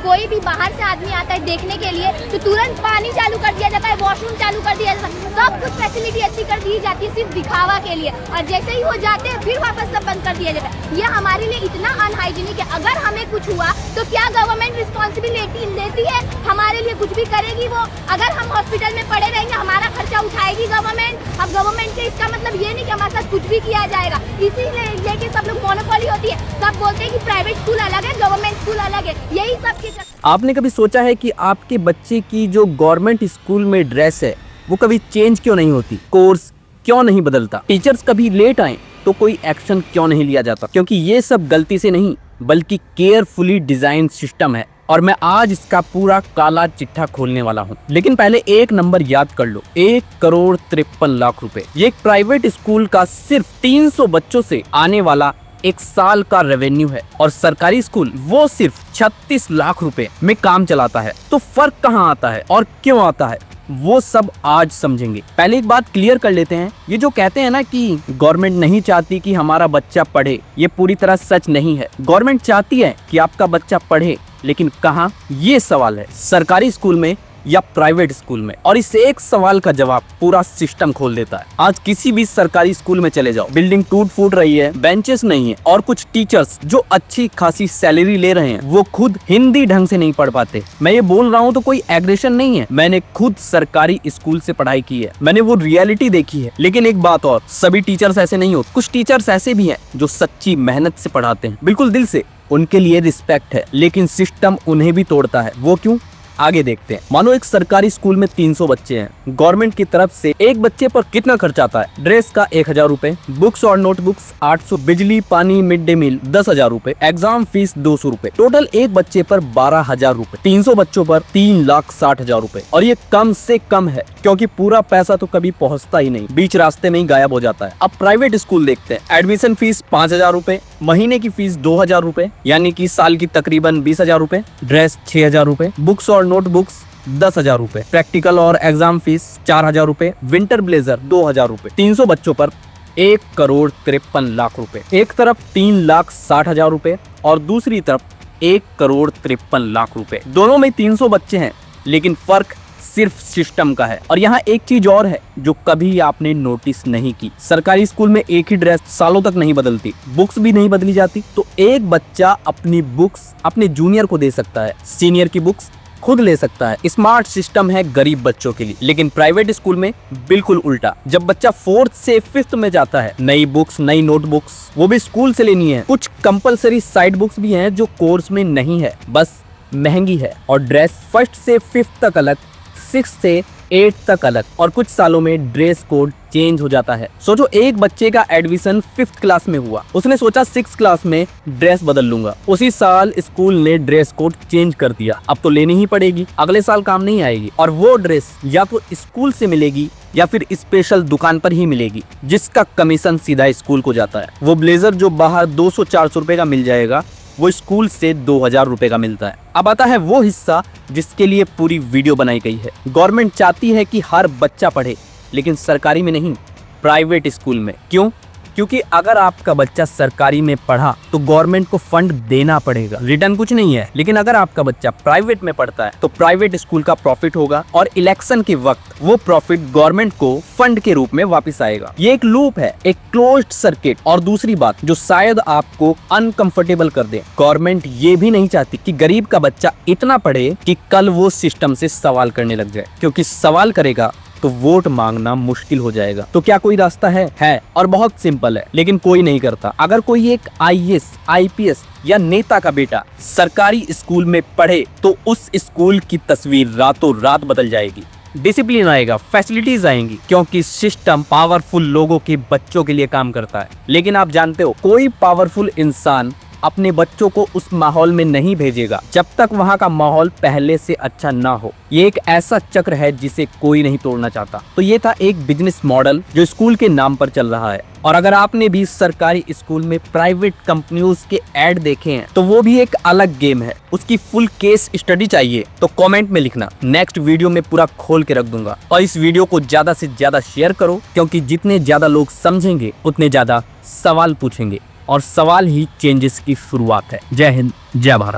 कोई भी बाहर से आदमी आता है देखने के लिए तो तुरंत पानी चालू कर दिया जाता है, वॉशरूम चालू कर दिया जाता है, सब कुछ फैसिलिटी अच्छी कर दी जाती है सिर्फ दिखावा के लिए, और जैसे ही वो जाते हैं फिर वापस सब बंद कर दिया जाता है। ये हमारे लिए इतना अनहाइजीनिक है। अगर हमें कुछ हुआ तो क्या गवर्नमेंट रिस्पॉन्सिबिलिटी लेती है? हमारे लिए कुछ भी करेगी वो? अगर हम हॉस्पिटल में पड़े रहेंगे हमारा खर्चा उठाएगी गवर्नमेंट। अब गवर्नमेंट के इसका मतलब ये नहीं कि हमारे साथ कुछ भी किया जाएगा। इसीलिए लेके सब लोग मोनोपोली होती है, सब बोलते हैं कि प्राइवेट स्कूल अलग है, गवर्नमेंट स्कूल अलग है, यही सब की। आपने कभी सोचा है कि आपके बच्चे की जो गवर्नमेंट स्कूल में ड्रेस है वो कभी चेंज क्यों नहीं होती? कोर्स क्यों नहीं बदलता? टीचर्स कभी लेट आए तो कोई एक्शन क्यों नहीं लिया जाता? क्योंकि ये सब गलती से नहीं बल्कि केयरफुली डिजाइन सिस्टम है, और मैं आज इसका पूरा काला चिट्ठा खोलने वाला हूँ। लेकिन पहले एक नंबर याद कर लो, 1,53,00,000 रुपए। ये एक प्राइवेट स्कूल का सिर्फ 300 बच्चों से आने वाला एक साल का रेवेन्यू है, और सरकारी स्कूल वो सिर्फ 36 लाख रुपए में काम चलाता है। तो फर्क कहाँ आता है और क्यों आता है वो सब आज समझेंगे। पहले एक बात क्लियर कर लेते हैं, ये जो कहते हैं ना कि गवर्नमेंट नहीं चाहती कि हमारा बच्चा पढ़े, ये पूरी तरह सच नहीं है। गवर्नमेंट चाहती है कि आपका बच्चा पढ़े, लेकिन कहाँ, ये सवाल है, सरकारी स्कूल में या प्राइवेट स्कूल में? और इस एक सवाल का जवाब पूरा सिस्टम खोल देता है। आज किसी भी सरकारी स्कूल में चले जाओ, बिल्डिंग टूट फूट रही है, बेंचेस नहीं है, और कुछ टीचर्स जो अच्छी खासी सैलरी ले रहे हैं वो खुद हिंदी ढंग से नहीं पढ़ पाते। मैं ये बोल रहा हूँ तो कोई एग्रेशन नहीं है, मैंने खुद सरकारी स्कूल से पढ़ाई की है, मैंने वो रियलिटी देखी है। लेकिन एक बात और, सभी टीचर्स ऐसे नहीं होते। कुछ टीचर्स ऐसे भी हैं जो सच्ची मेहनत से पढ़ाते हैं, बिल्कुल दिल से, उनके लिए रिस्पेक्ट है, लेकिन सिस्टम उन्हें भी तोड़ता है। वो क्यों, आगे देखते हैं। मानो एक सरकारी स्कूल में 300 बच्चे हैं, गवर्नमेंट की तरफ से एक बच्चे पर कितना खर्च आता है? ड्रेस का 1,000 रुपए, बुक्स और नोटबुक्स 800, बिजली पानी मिड डे मील 10,000 रुपए, एग्जाम फीस 200 रुपए, टोटल एक बच्चे पर 12,000 रुपए, 300 बच्चों पर 3,60,000 रुपए। और ये कम से कम है, क्योंकि पूरा पैसा तो कभी पहुंचता ही नहीं, बीच रास्ते में ही गायब हो जाता है। अब प्राइवेट स्कूल देखते हैं। एडमिशन फीस 5,000 रुपए, महीने की फीस 2,000 रुपए, यानी कि साल की तकरीबन 20,000 रुपए, ड्रेस 6,000 रुपए, बुक्स और नोटबुक्स 10,000 रुपए, प्रैक्टिकल और एग्जाम फीस 4,000 रुपए, विंटर ब्लेजर 2,000 रुपए, 300 बच्चों पर 1,53,00,000 रुपए। एक तरफ 3,60,000 रुपए और दूसरी तरफ 1,53,00,000 रुपए। दोनों में 300 बच्चे हैं, लेकिन फर्क सिर्फ सिस्टम का है। और यहाँ एक चीज और है जो कभी आपने नोटिस नहीं की, सरकारी स्कूल में एक ही ड्रेस सालों तक नहीं बदलती, बुक्स भी नहीं बदली जाती। तो एक बच्चा अपनी बुक्स अपने जूनियर को दे सकता है, सीनियर की बुक्स खुद ले सकता है। स्मार्ट सिस्टम है गरीब बच्चों के लिए। लेकिन प्राइवेट स्कूल में बिल्कुल उल्टा। जब बच्चा 4th से 5th में जाता है, नई बुक्स, नई नोटबुक्स, वो भी स्कूल से लेनी है। कुछ कंपलसरी साइड बुक्स भी हैं जो कोर्स में नहीं है, बस महंगी है। और ड्रेस 1st से 5th तक अलग, 6th से 8th तक अलग, और कुछ सालों में ड्रेस कोड चेंज हो जाता है। सोचो, एक बच्चे का एडमिशन 5th क्लास में हुआ, उसने सोचा 6th क्लास में ड्रेस बदल लूंगा, उसी साल स्कूल ने ड्रेस कोड चेंज कर दिया। अब तो लेनी ही पड़ेगी, अगले साल काम नहीं आएगी। और वो ड्रेस या तो स्कूल से मिलेगी या फिर स्पेशल दुकान पर ही मिलेगी, जिसका कमीशन सीधा स्कूल को जाता है। वो ब्लेजर जो बाहर 200-400 रुपए का मिल जाएगा, वो स्कूल से 2,000 रुपए का मिलता है। अब आता है वो हिस्सा जिसके लिए पूरी वीडियो बनाई गई है। गवर्नमेंट चाहती है कि हर बच्चा पढ़े, लेकिन सरकारी में नहीं, प्राइवेट स्कूल में। क्यों? क्योंकि अगर आपका बच्चा सरकारी में पढ़ा तो गवर्नमेंट को फंड देना पड़ेगा, रिटर्न कुछ नहीं है। लेकिन अगर आपका बच्चा प्राइवेट में पढ़ता है तो प्राइवेट स्कूल का प्रॉफिट होगा, और इलेक्शन के वक्त वो प्रॉफिट गवर्नमेंट को फंड के रूप में वापस आएगा। ये एक लूप है, एक क्लोज्ड सर्किट। और दूसरी बात जो शायद आपको अनकंफर्टेबल कर दे, गवर्नमेंट ये भी नहीं चाहती कि गरीब का बच्चा इतना पढ़े कि कल वो सिस्टम से सवाल करने लग जाए, क्योंकि सवाल करेगा तो वोट मांगना मुश्किल हो जाएगा। तो क्या कोई रास्ता है, और बहुत सिंपल है, लेकिन कोई नहीं करता। अगर कोई एक IAS, IPS या नेता का बेटा सरकारी स्कूल में पढ़े तो उस स्कूल की तस्वीर रातों रात बदल जाएगी। डिसिप्लिन आएगा, फैसिलिटीज आएंगी, क्योंकि सिस्टम पावरफुल लोगों के बच्चों के लिए काम करता है। लेकिन आप जानते हो, कोई पावरफुल इंसान अपने बच्चों को उस माहौल में नहीं भेजेगा जब तक वहाँ का माहौल पहले से अच्छा ना हो। ये एक ऐसा चक्र है जिसे कोई नहीं तोड़ना चाहता। तो ये था एक बिजनेस मॉडल जो स्कूल के नाम पर चल रहा है। और अगर आपने भी सरकारी स्कूल में प्राइवेट कंपनियों के ऐड देखे हैं तो वो भी एक अलग गेम है। उसकी फुल केस स्टडी चाहिए तो कमेंट में लिखना, नेक्स्ट वीडियो में पूरा खोल के रख दूंगा। और इस वीडियो को ज्यादा से ज्यादा शेयर करो, क्योंकि जितने ज्यादा लोग समझेंगे उतने ज्यादा सवाल पूछेंगे, और सवाल ही चेंजेस की शुरुआत है। जय हिंद, जय भारत।